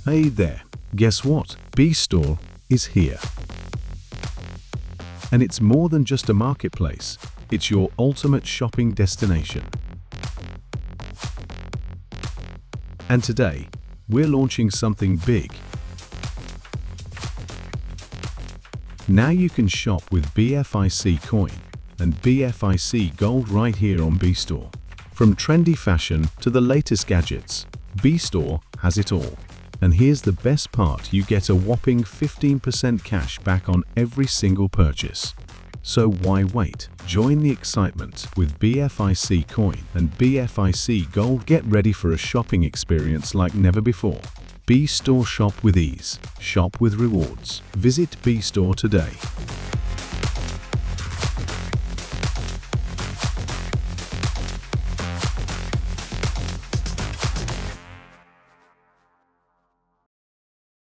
Hey there, guess what? BStore is here. And it's more than just a marketplace, it's your ultimate shopping destination. And today, we're launching something big. Now you can shop with BFICoin and BFIC Gold right here on BStore. From trendy fashion to the latest gadgets, BStore has it all. And here's the best part, you get a whopping 15% cash back on every single purchase. So why wait? Join the excitement with BFICoin and BFIC Gold. Get ready for a shopping experience like never before. BStore, shop with ease, shop with rewards. Visit BStore today.